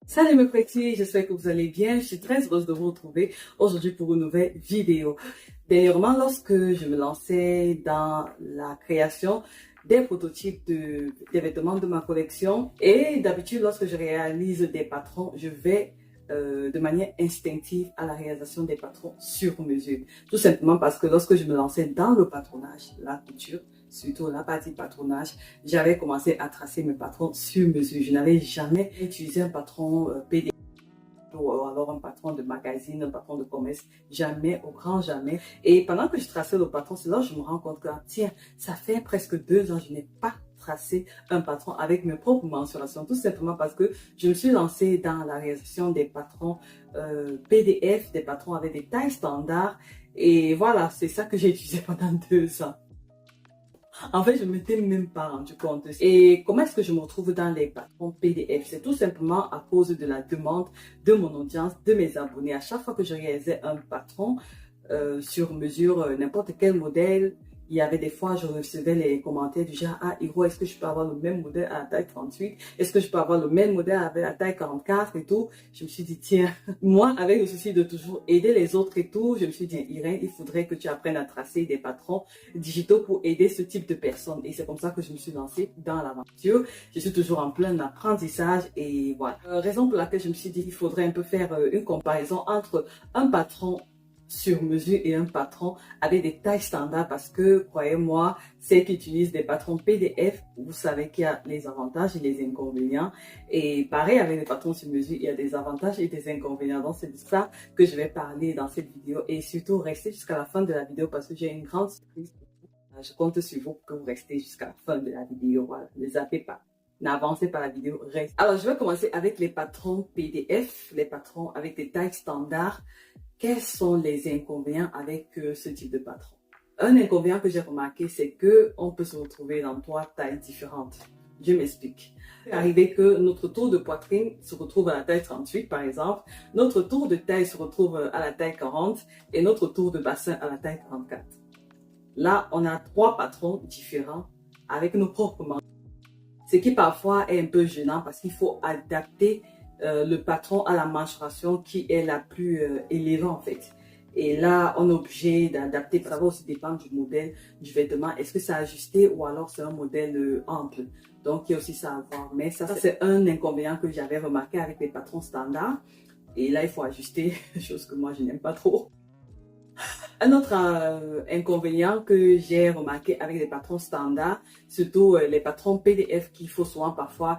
Salut mes petits, j'espère que vous allez bien. Je suis très heureuse de vous retrouver aujourd'hui pour une nouvelle vidéo. Dernièrement, lorsque je me lançais dans la création des prototypes des vêtements de ma collection, et d'habitude, lorsque je réalise des patrons, je vais de manière instinctive à la réalisation des patrons sur mesure. Tout simplement parce que lorsque je me lançais dans le patronage, la couture, surtout la partie patronage, j'avais commencé à tracer mes patrons sur mesure. Je n'avais jamais utilisé un patron PDF ou alors un patron de magazine, un patron de commerce, jamais, au grand jamais. Et pendant que je traçais le patron, c'est là que je me rends compte que, tiens, ça fait presque 2 ans, je n'ai pas tracé un patron avec mes propres mensurations, tout simplement parce que je me suis lancée dans la réalisation des patrons PDF, des patrons avec des tailles standards. Et voilà, c'est ça que j'ai utilisé pendant 2 ans. En fait, je ne m'étais même pas rendu compte. Et comment est-ce que je me retrouve dans les patrons PDF? C'est tout simplement à cause de la demande de mon audience, de mes abonnés. À chaque fois que je réalisais un patron sur mesure, n'importe quel modèle, il y avait des fois, je recevais les commentaires du genre, ah, Hiro, est-ce que je peux avoir le même modèle à la taille 38? Est-ce que je peux avoir le même modèle avec la taille 44 et tout? Je me suis dit, tiens, moi, avec le souci de toujours aider les autres et tout, je me suis dit, Irène, il faudrait que tu apprennes à tracer des patrons digitaux pour aider ce type de personnes. Et c'est comme ça que je me suis lancée dans l'aventure. Je suis toujours en plein apprentissage et voilà. Raison pour laquelle je me suis dit, il faudrait un peu faire une comparaison entre un patron sur mesure et un patron avec des tailles standards parce que, croyez-moi, ceux qui utilisent des patrons PDF, vous savez qu'il y a les avantages et les inconvénients. Et pareil avec les patrons sur mesure, il y a des avantages et des inconvénients. Donc, c'est de ça que je vais parler dans cette vidéo et surtout restez jusqu'à la fin de la vidéo parce que j'ai une grande surprise. Je compte sur vous pour que vous restez jusqu'à la fin de la vidéo. Voilà, ne zappez pas. N'avancez pas la vidéo, reste. Alors, je vais commencer avec les patrons PDF, les patrons avec des tailles standards. Quels sont les inconvénients avec ce type de patron? Un inconvénient que j'ai remarqué, c'est qu'on peut se retrouver dans 3 tailles différentes. Je m'explique. Il peut arriver que notre tour de poitrine se retrouve à la taille 38, par exemple. Notre tour de taille se retrouve à la taille 40 et notre tour de bassin à la taille 44. Là, on a 3 patrons différents avec nos propres manches. Ce qui parfois est un peu gênant parce qu'il faut adapter le patron à la mensuration qui est la plus élevée en fait. Et là, on est obligé d'adapter. Ça va aussi dépendre du modèle du vêtement. Est-ce que c'est ajusté ou alors c'est un modèle ample? Donc, il y a aussi ça à voir. Mais ça c'est un inconvénient que j'avais remarqué avec les patrons standards. Et là, il faut ajuster, chose que moi, je n'aime pas trop. Un autre inconvénient que j'ai remarqué avec les patrons standards, surtout les patrons PDF qu'il faut souvent parfois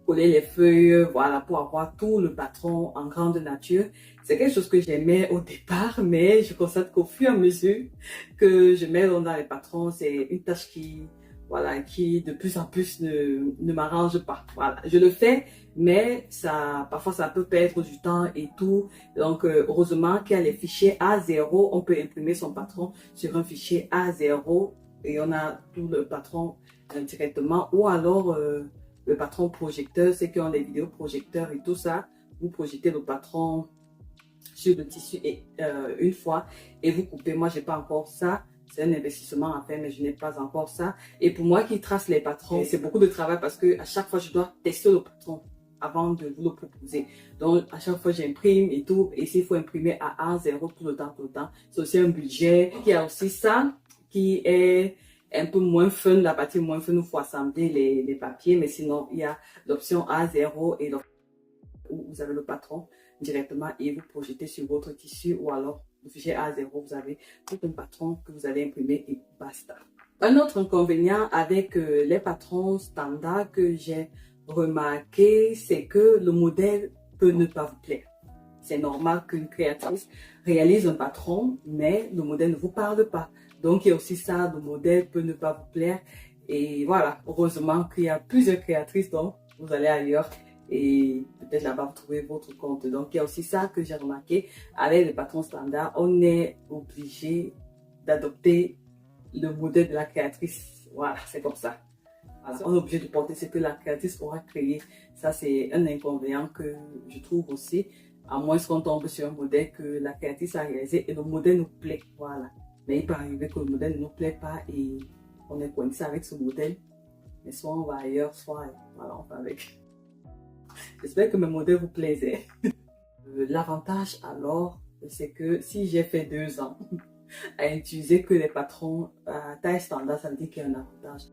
coller les feuilles, voilà, pour avoir tout le patron en grande nature. C'est quelque chose que j'aimais au départ, mais je constate qu'au fur et à mesure que je mets dans les patrons, c'est une tâche qui, voilà, qui de plus en plus ne m'arrange pas. Voilà, je le fais, mais ça, parfois ça peut perdre du temps et tout. Donc, heureusement qu'il y a les fichiers A0, on peut imprimer son patron sur un fichier A0 et on a tout le patron directement. Ou alors, le patron projecteur, ceux qui ont des vidéos projecteurs et tout ça, vous projetez le patron sur le tissu et, une fois et vous coupez. Moi, j'ai pas encore ça. C'est un investissement à faire, mais je n'ai pas encore ça. Et pour moi qui trace les patrons, c'est beaucoup de travail parce que à chaque fois, je dois tester le patron avant de vous le proposer. Donc, à chaque fois, j'imprime et tout. Et s'il faut imprimer à A0 tout le temps, c'est aussi un budget. Il y a aussi ça qui est un peu moins fun, la partie moins fun, il faut assembler les papiers. Mais sinon, il y a l'option A0 et où vous avez le patron directement et vous projetez sur votre tissu ou alors le fichier A0, vous avez tout un patron que vous allez imprimer et basta. Un autre inconvénient avec les patrons standards que j'ai remarqué, c'est que le modèle peut ne pas vous plaire. C'est normal qu'une créatrice réalise un patron, mais le modèle ne vous parle pas. Donc, il y a aussi ça, le modèle peut ne pas vous plaire. Et voilà, heureusement qu'il y a plusieurs créatrices, donc vous allez ailleurs et peut-être là-bas vous trouvez votre compte. Donc, il y a aussi ça que j'ai remarqué. Avec les patrons standards, on est obligé d'adopter le modèle de la créatrice. Voilà, c'est comme ça. Voilà, on est obligé de porter ce que la créatrice aura créé. Ça, c'est un inconvénient que je trouve aussi. À moins qu'on tombe sur un modèle que la créatrice a réalisé et le modèle nous plaît. Voilà. Mais il peut arriver que le modèle ne nous plaît pas et on est coincé avec ce modèle. Mais soit on va ailleurs, soit voilà, on va avec. J'espère que mes modèles vous plaisaient. L'avantage alors, c'est que si j'ai fait 2 ans à utiliser que les patrons à taille standard, ça veut dire qu'il y a un avantage.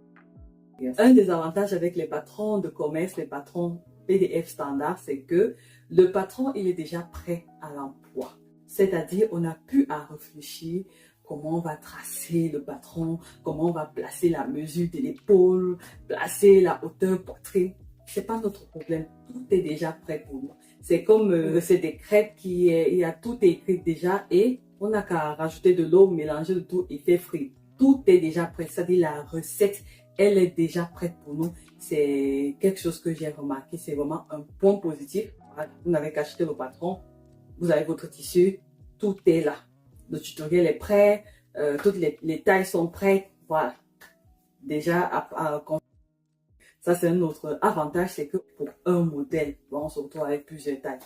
Un des avantages avec les patrons de commerce, les patrons PDF standard, c'est que le patron, il est déjà prêt à l'emploi. C'est-à-dire, on n'a plus à réfléchir comment on va tracer le patron, comment on va placer la mesure de l'épaule, placer la hauteur poitrine. C'est pas notre problème. Tout est déjà prêt pour nous. C'est comme c'est des crêpes il y a tout écrit déjà et on n'a qu'à rajouter de l'eau, mélanger le tout et faire frire. Tout est déjà prêt. C'est-à-dire la recette, elle est déjà prête pour nous. C'est quelque chose que j'ai remarqué. C'est vraiment un point positif. Vous n'avez qu'à acheter le patron. Vous avez votre tissu. Tout est là. Le tutoriel est prêt. Toutes les tailles sont prêtes. Voilà. Déjà, ça, c'est un autre avantage, c'est que pour un modèle, on se retrouve avec plusieurs tailles.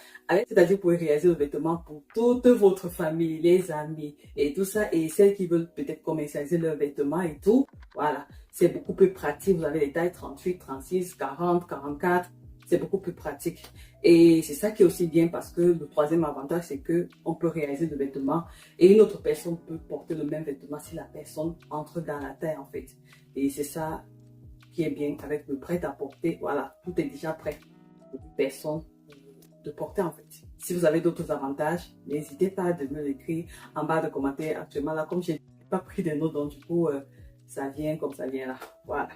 C'est-à-dire, vous pouvez réaliser le vêtement pour toute votre famille, les amis et tout ça. Et celles qui veulent peut-être commercialiser leurs vêtements et tout, voilà. C'est beaucoup plus pratique. Vous avez les tailles 38, 36, 40, 44. C'est beaucoup plus pratique. Et c'est ça qui est aussi bien parce que le troisième avantage, c'est que on peut réaliser le vêtement et une autre personne peut porter le même vêtement si la personne entre dans la taille, en fait. Et c'est ça qui est bien avec le prêt-à-porter. Voilà, tout est déjà prêt pour une personne de porter, en fait. Si vous avez d'autres avantages, n'hésitez pas de me l'écrire en bas de commentaires. Actuellement, là, comme je n'ai pas pris de notes, donc du coup, ça vient comme ça vient là. Voilà.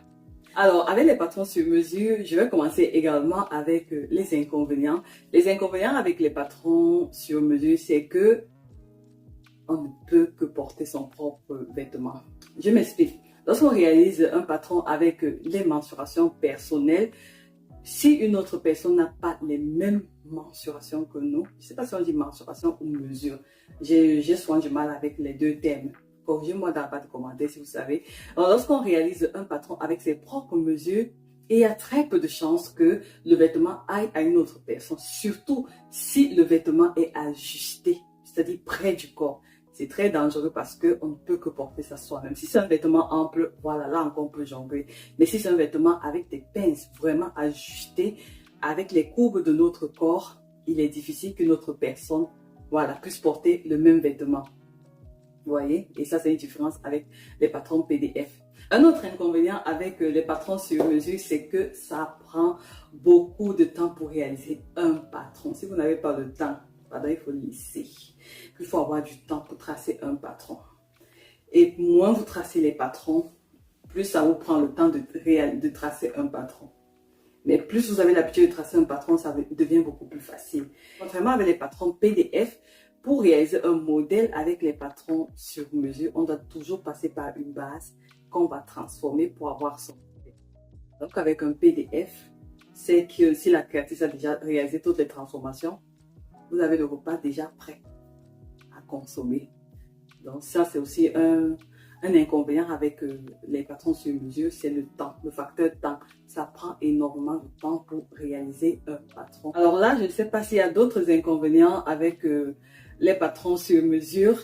Alors, avec les patrons sur mesure, je vais commencer également avec les inconvénients. Les inconvénients avec les patrons sur mesure, c'est que on ne peut que porter son propre vêtement. Je m'explique. Lorsqu'on réalise un patron avec les mensurations personnelles, si une autre personne n'a pas les mêmes mensurations que nous, je ne sais pas si on dit mensuration ou mesure, j'ai souvent du mal avec les deux termes. Corrigez-moi dans la barre de commentaires si vous savez. Alors, lorsqu'on réalise un patron avec ses propres mesures, il y a très peu de chances que le vêtement aille à une autre personne, surtout si le vêtement est ajusté, c'est-à-dire près du corps. C'est très dangereux parce qu'on ne peut que porter ça soi-même. Si c'est un vêtement ample, voilà, là encore on peut jongler. Mais si c'est un vêtement avec des pinces vraiment ajustées, avec les courbes de notre corps, il est difficile qu'une autre personne, voilà, puisse porter le même vêtement. Vous voyez? Et ça, c'est une différence avec les patrons PDF. Un autre inconvénient avec les patrons sur mesure, c'est que ça prend beaucoup de temps pour réaliser un patron. Si vous n'avez pas le temps, il faut laisser. Il faut avoir du temps pour tracer un patron. Et moins vous tracez les patrons, plus ça vous prend le temps de tracer un patron. Mais plus vous avez l'habitude de tracer un patron, ça devient beaucoup plus facile. Contrairement avec les patrons PDF, pour réaliser un modèle avec les patrons sur mesure, on doit toujours passer par une base qu'on va transformer pour avoir son modèle. Donc avec un PDF, c'est que si la créatrice a déjà réalisé toutes les transformations, vous avez le repas déjà prêt à consommer. Donc ça, c'est aussi un inconvénient avec les patrons sur mesure, c'est le temps, le facteur temps. Ça prend énormément de temps pour réaliser un patron. Alors là, je ne sais pas s'il y a d'autres inconvénients avec les patrons sur mesure.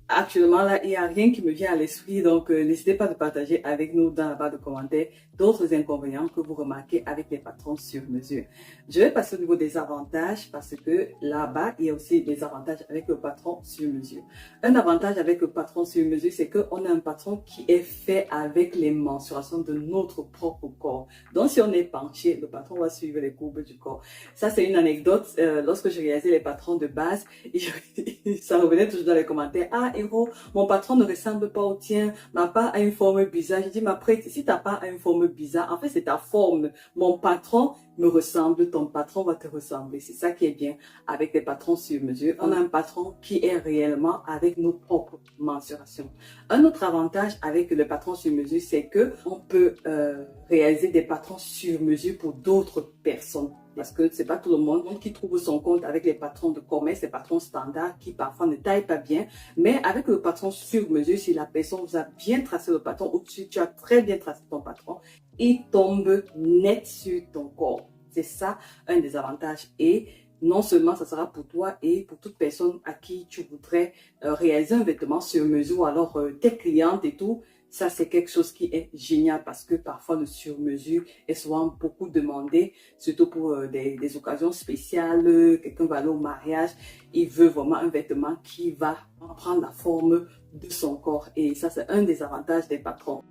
Actuellement, là, il n'y a rien qui me vient à l'esprit, donc n'hésitez pas de partager avec nous dans la barre de commentaires d'autres inconvénients que vous remarquez avec les patrons sur mesure. Je vais passer au niveau des avantages parce que là-bas, il y a aussi des avantages avec le patron sur mesure. Un avantage avec le patron sur mesure, c'est qu'on a un patron qui est fait avec les mensurations de notre propre corps. Donc, si on est penché, le patron va suivre les courbes du corps. Ça, c'est une anecdote. Lorsque je réalisais les patrons de base, ça revenait toujours dans les commentaires. Ah, Héros, mon patron ne ressemble pas au tien, n'a pas une forme bizarre. Je dis, ma prête, si tu n'as pas une forme bizarre, en fait, c'est ta forme. Mon patron me ressemble, ton patron va te ressembler. C'est ça qui est bien avec les patrons sur mesure. On a un patron qui est réellement avec nos propres mensurations. Un autre avantage avec le patron sur mesure, c'est que on peut réaliser des patrons sur mesure pour d'autres personnes. Parce que c'est pas tout le monde qui trouve son compte avec les patrons de commerce, les patrons standards qui parfois ne taillent pas bien. Mais avec le patron sur mesure, si la personne vous a bien tracé le patron ou si tu as très bien tracé ton patron, il tombe net sur ton corps. C'est ça un des avantages. Et non seulement ça sera pour toi et pour toute personne à qui tu voudrais réaliser un vêtement sur mesure ou alors tes clientes et tout. Ça, c'est quelque chose qui est génial parce que parfois le sur-mesure est souvent beaucoup demandé, surtout pour des occasions spéciales. Quelqu'un va aller au mariage, il veut vraiment un vêtement qui va prendre la forme de son corps. Et ça, c'est un des avantages des patrons.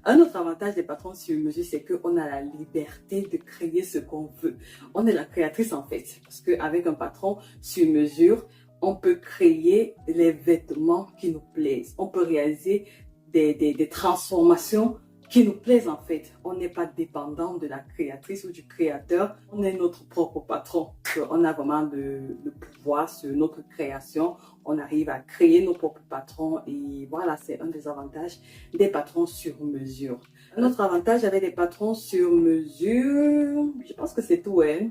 Un autre avantage des patrons sur mesure, c'est qu'on a la liberté de créer ce qu'on veut. On est la créatrice en fait, parce qu'avec un patron sur mesure, on peut créer les vêtements qui nous plaisent. On peut réaliser des transformations qui nous plaisent en fait. On n'est pas dépendant de la créatrice ou du créateur. On est notre propre patron. On a vraiment le pouvoir sur notre création. On arrive à créer nos propres patrons et voilà, c'est un des avantages des patrons sur mesure. Un autre avantage avec des patrons sur mesure, je pense que c'est tout, hein.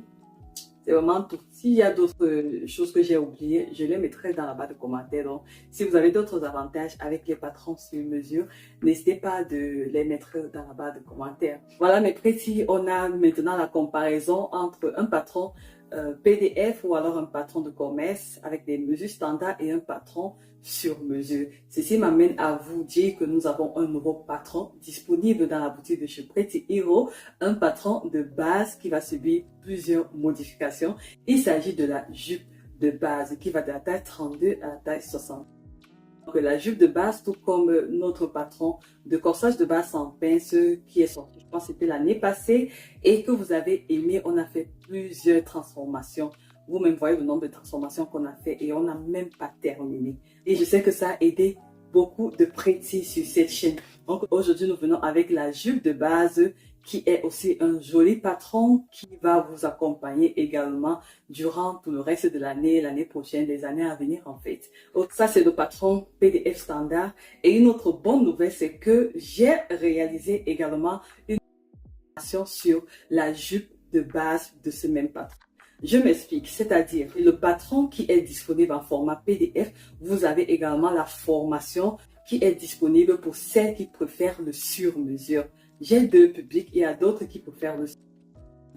C'est vraiment tout. S'il y a d'autres choses que j'ai oubliées, je les mettrai dans la barre de commentaires. Donc, si vous avez d'autres avantages avec les patrons sur mesure, n'hésitez pas de les mettre dans la barre de commentaires. Voilà mes petits, on a maintenant la comparaison entre un patron PDF ou alors un patron de commerce avec des mesures standards et un patron sur mesure. Ceci m'amène à vous dire que nous avons un nouveau patron disponible dans la boutique de chez Pretty Hero, un patron de base qui va subir plusieurs modifications. Il s'agit de la jupe de base qui va de la taille 32 à la taille 60. Donc, la jupe de base, tout comme notre patron de corsage de base sans pince qui est sorti, je pense que c'était l'année passée et que vous avez aimé, on a fait plusieurs transformations. Vous-même voyez le nombre de transformations qu'on a fait et on n'a même pas terminé. Et je sais que ça a aidé beaucoup de Pretty sur cette chaîne. Donc aujourd'hui, nous venons avec la jupe de base qui est aussi un joli patron qui va vous accompagner également durant tout le reste de l'année, l'année prochaine, les années à venir en fait. Donc ça, c'est le patron PDF standard. Et une autre bonne nouvelle, c'est que j'ai réalisé également une formation sur la jupe de base de ce même patron. Je m'explique, c'est-à-dire le patron qui est disponible en format PDF, vous avez également la formation qui est disponible pour celles qui préfèrent le sur-mesure. J'ai deux publics, il y a d'autres qui préfèrent le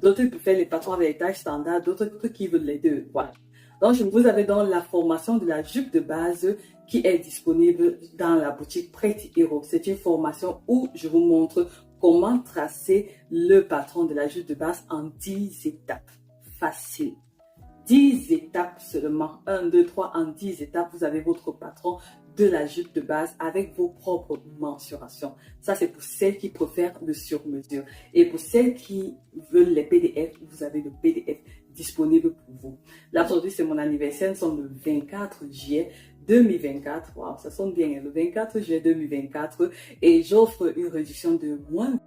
d'autres qui préfèrent les patrons avec les tailles standards, d'autres qui veulent les deux. Voilà. Donc, vous avez donc la formation de la jupe de base qui est disponible dans la boutique Pretty Hero. C'est une formation où je vous montre comment tracer le patron de la jupe de base en 10 étapes. Facile. 10 étapes seulement. 1, 2, 3, en 10 étapes, vous avez votre patron de la jupe de base avec vos propres mensurations. Ça, c'est pour celles qui préfèrent le sur-mesure. Et pour celles qui veulent les PDF, vous avez le PDF disponible pour vous. Là, aujourd'hui, c'est mon anniversaire. Nous sommes le 24 juillet 2024. Wow, ça sonne bien, le 24 juillet 2024. Et j'offre une réduction de moins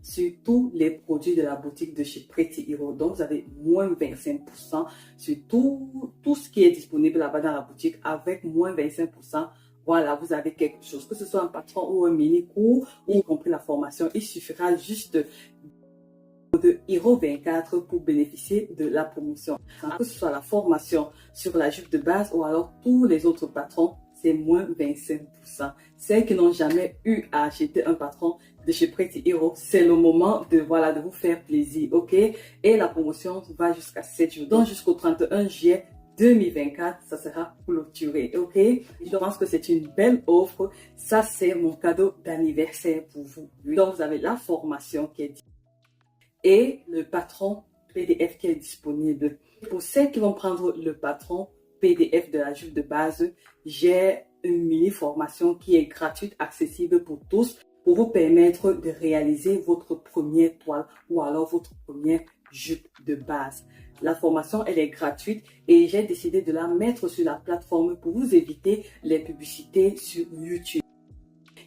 sur tous les produits de la boutique de chez Pretty Hero. Donc, vous avez moins 25% sur tout ce qui est disponible là-bas dans la boutique avec moins 25%. Voilà, vous avez quelque chose, que ce soit un patron ou un mini-cours, y compris la formation. Il suffira juste de Hero 24 pour bénéficier de la promotion. Que ce soit la formation sur la jupe de base ou alors tous les autres patrons, c'est moins 25%. Celles qui n'ont jamais eu à acheter un patron de chez Pretty Hero, c'est le moment de vous faire plaisir, ok? Et la promotion va jusqu'à 7 jours, donc jusqu'au 31 juillet 2024, ça sera clôturé, ok? Je pense que c'est une belle offre. Ça, c'est mon cadeau d'anniversaire pour vous. Donc, vous avez la formation qui est disponible et le patron PDF qui est disponible. Pour celles qui vont prendre le patron PDF de la jupe de base, j'ai une mini formation qui est gratuite, accessible pour tous, pour vous permettre de réaliser votre première toile ou alors votre première jupe de base. La formation, elle est gratuite et j'ai décidé de la mettre sur la plateforme pour vous éviter les publicités sur YouTube.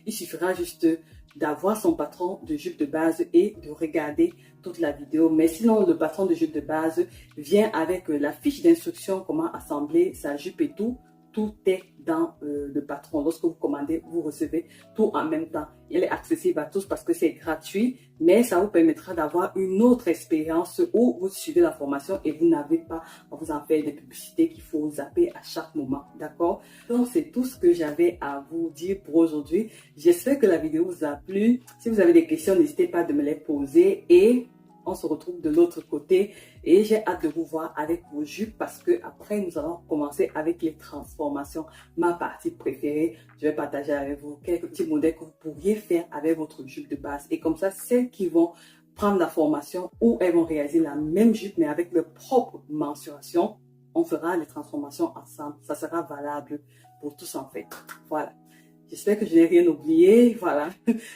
Il suffira juste d'avoir son patron de jupe de base et de regarder toute la vidéo. Mais sinon, le patron de jupe de base vient avec la fiche d'instruction, comment assembler sa jupe et tout. Tout est dans le patron. Lorsque vous commandez, vous recevez tout en même temps. Il est accessible à tous parce que c'est gratuit, mais ça vous permettra d'avoir une autre expérience où vous suivez la formation et vous n'avez pas à vous en faire des publicités qu'il faut zapper à chaque moment. D'accord? Donc, c'est tout ce que j'avais à vous dire pour aujourd'hui. J'espère que la vidéo vous a plu. Si vous avez des questions, n'hésitez pas de me les poser et on se retrouve de l'autre côté et j'ai hâte de vous voir avec vos jupes parce que après nous allons commencer avec les transformations, ma partie préférée. Je vais partager avec vous quelques petits modèles que vous pourriez faire avec votre jupe de base et comme ça celles qui vont prendre la formation ou elles vont réaliser la même jupe mais avec leur propre mensuration, on fera les transformations ensemble. Ça sera valable pour tous en fait. Voilà. J'espère que je n'ai rien oublié. Voilà.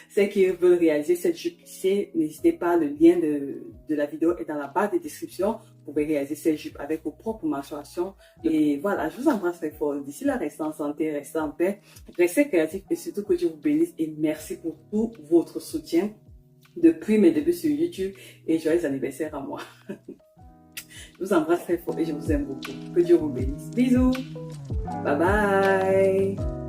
Celles qui veulent réaliser cette jupe plissée, n'hésitez pas. Le lien de la vidéo est dans la barre de description. Vous pouvez réaliser cette jupe avec vos propres mensurations. Et voilà, je vous embrasse très fort. D'ici là, restez en santé, restez en paix, restez créatifs et surtout que Dieu vous bénisse. Et merci pour tout votre soutien depuis mes débuts sur YouTube. Et joyeux anniversaire à moi. Je vous embrasse très fort et je vous aime beaucoup. Que Dieu vous bénisse. Bisous. Bye bye.